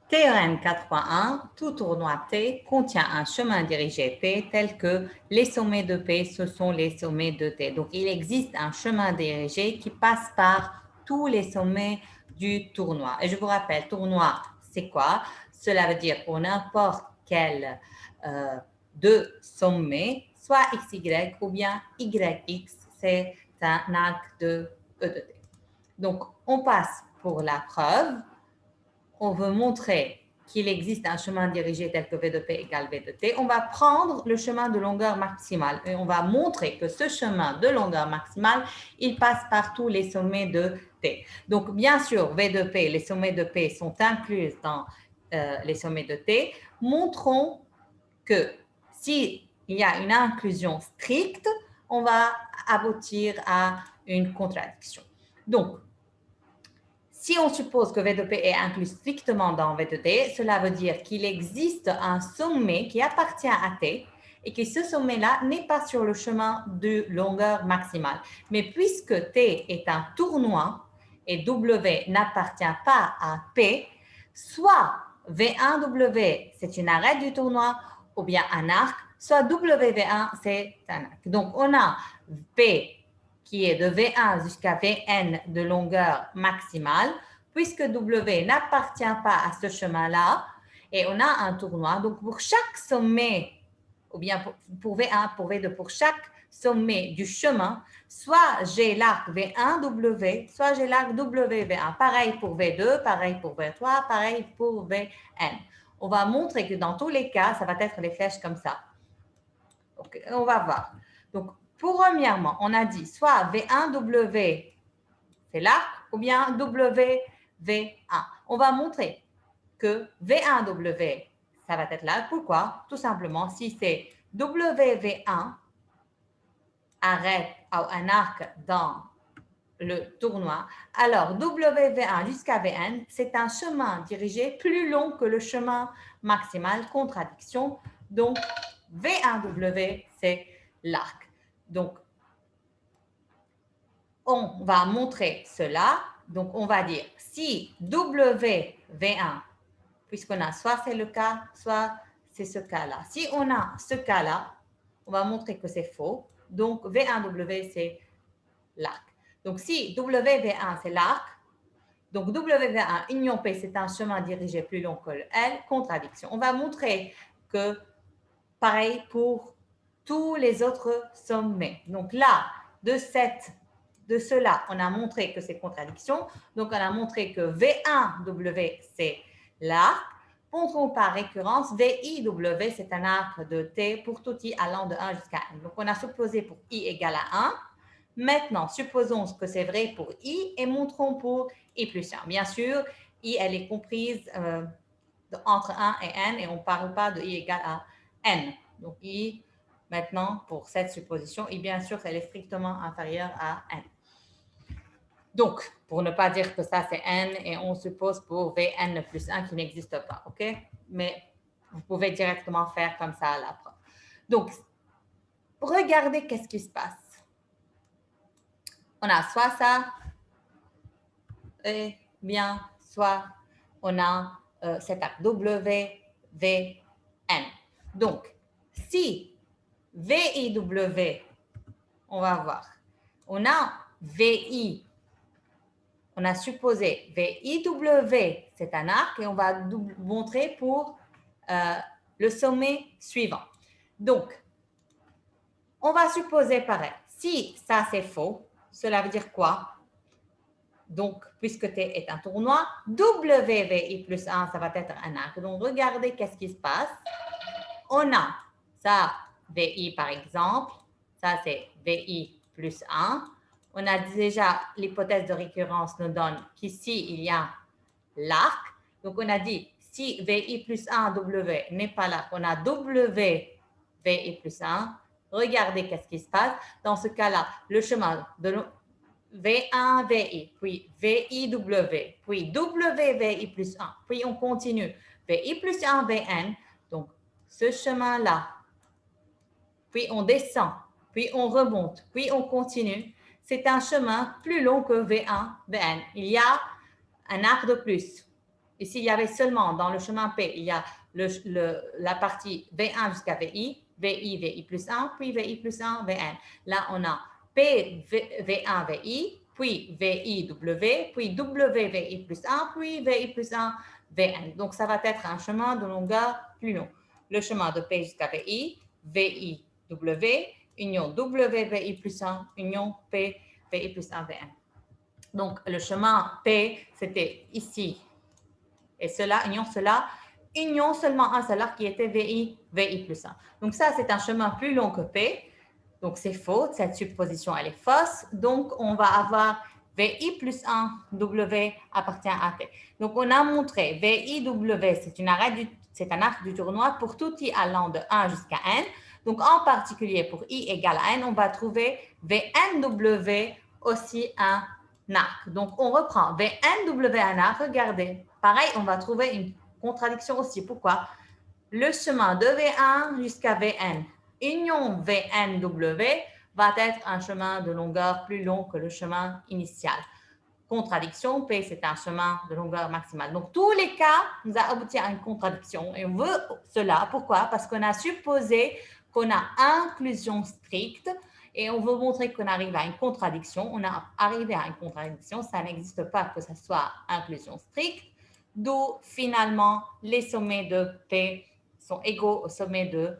Théorème 4.1, tout tournoi T contient un chemin dirigé P tel que les sommets de P, ce sont les sommets de T. Donc, il existe un chemin dirigé qui passe par tous les sommets du tournoi. Et je vous rappelle, tournoi, c'est quoi? Cela veut dire pour n'importe quel deux sommets, soit XY ou bien YX, c'est un arc de E de T. Donc, on passe pour la preuve. On veut montrer qu'il existe un chemin dirigé tel que V de P égale V de T, on va prendre le chemin de longueur maximale et on va montrer que ce chemin de longueur maximale, il passe par tous les sommets de T. Donc, bien sûr, V de P, les sommets de P sont inclus dans les sommets de T. Montrons que s'il y a une inclusion stricte, on va aboutir à une contradiction. Donc, si on suppose que V de P est inclus strictement dans V de T, cela veut dire qu'il existe un sommet qui appartient à T et que ce sommet-là n'est pas sur le chemin de longueur maximale. Mais puisque T est un tournoi et W n'appartient pas à P, soit V1W, c'est une arête du tournoi, ou bien un arc, soit WV1, c'est un arc. Donc, on a P qui est de V1 jusqu'à Vn de longueur maximale, puisque W n'appartient pas à ce chemin-là, et on a un tournoi. Donc, pour chaque sommet, ou bien pour V1, pour V2, pour chaque sommet du chemin, soit j'ai l'arc V1W, soit j'ai l'arc WV1. Pareil pour V2, pareil pour V3, pareil pour Vn. On va montrer que dans tous les cas, ça va être les flèches comme ça. Okay, on va voir. Donc, premièrement, on a dit soit V1W, c'est l'arc, ou bien WV1. On va montrer que V1W, ça va être l'arc. Pourquoi? Tout simplement, si c'est WV1 arrête un arc dans le tournoi, alors WV1 jusqu'à Vn, c'est un chemin dirigé plus long que le chemin maximal, contradiction. Donc, V1W, c'est l'arc. Donc, on va montrer cela. Donc, on va dire si WV1, puisqu'on a soit c'est le cas, soit c'est ce cas-là. Si on a ce cas-là, on va montrer que c'est faux. Donc, V1W, c'est l'arc. Donc, si WV1, c'est l'arc, donc WV1 union P, c'est un chemin dirigé plus long que le L, contradiction. On va montrer que pareil pour tous les autres sommets. Donc là, de cela, on a montré que c'est contradiction. Donc, on a montré que V1W, c'est l'arc. Montrons par récurrence, VIW, c'est un arc de T pour tout I allant de 1 jusqu'à N. Donc, on a supposé pour I égale à 1. Maintenant, supposons que c'est vrai pour I et montrons pour I plus 1. Bien sûr, I, elle est comprise entre 1 et N et on ne parle pas de I égale à N. Donc, I, maintenant, pour cette supposition, I, bien sûr, elle est strictement inférieure à N. Donc, pour ne pas dire que ça, c'est N, et on suppose pour Vn plus 1 qui n'existe pas, OK? Mais vous pouvez directement faire comme ça à la preuve. Donc, regardez qu'est-ce qui se passe. On a soit ça, et bien, soit on a cet arc W, V, N. Donc, si VIW, on va voir, on a VI, on a supposé VIW, c'est un arc, et on va montrer pour le sommet suivant. Donc, on va supposer pareil. Si ça, c'est faux, cela veut dire quoi? Donc, puisque T est un tournoi, WVI plus 1, ça va être un arc. Donc, regardez qu'est-ce qui se passe. On a ça, VI par exemple. Ça, c'est VI plus 1. On a déjà l'hypothèse de récurrence nous donne qu'ici, il y a l'arc. Donc, on a dit, si VI plus 1 W n'est pas l'arc, on a W VI plus 1. Regardez qu'est-ce qui se passe. Dans ce cas-là, le chemin de V1 VI, puis VIW, puis WVI plus 1, puis on continue. VI plus 1 VN, donc ce chemin-là, puis on descend, puis on remonte, puis on continue. C'est un chemin plus long que V1, VN. Il y a un arc de plus. Ici, il y avait seulement dans le chemin P, il y a la partie V1 jusqu'à VI, VI plus 1, puis VI plus 1, Vn. Là, on a P, V1, VI, puis VI, W, puis W, VI plus 1, puis VI plus 1, Vn. Donc, ça va être un chemin de longueur plus long. Le chemin de P jusqu'à VI, VI, W, union W, VI plus 1, union P, VI plus 1, Vn. Donc, le chemin P, c'était ici. Et cela, union seulement un seul qui était VI, VI plus 1. Donc ça, c'est un chemin plus long que P. Donc c'est faux, cette supposition, elle est fausse. Donc on va avoir VI plus 1 W appartient à T. Donc on a montré VI W, c'est un arc du tournoi pour tout I allant de 1 jusqu'à N. Donc en particulier pour I égale à N, on va trouver Vn W aussi un arc. Donc on reprend Vn W un arc, regardez. Pareil, on va trouver une contradiction aussi. Pourquoi? Le chemin de V1 jusqu'à Vn, union VNW, va être un chemin de longueur plus long que le chemin initial. Contradiction, P, c'est un chemin de longueur maximale. Donc, tous les cas nous a abouti à une contradiction. Et on veut cela. Pourquoi? Parce qu'on a supposé qu'on a inclusion stricte et on veut montrer qu'on arrive à une contradiction. On a arrivé à une contradiction. Ça n'existe pas que ce soit inclusion stricte. D'où, finalement, les sommets de P sont égaux aux sommets de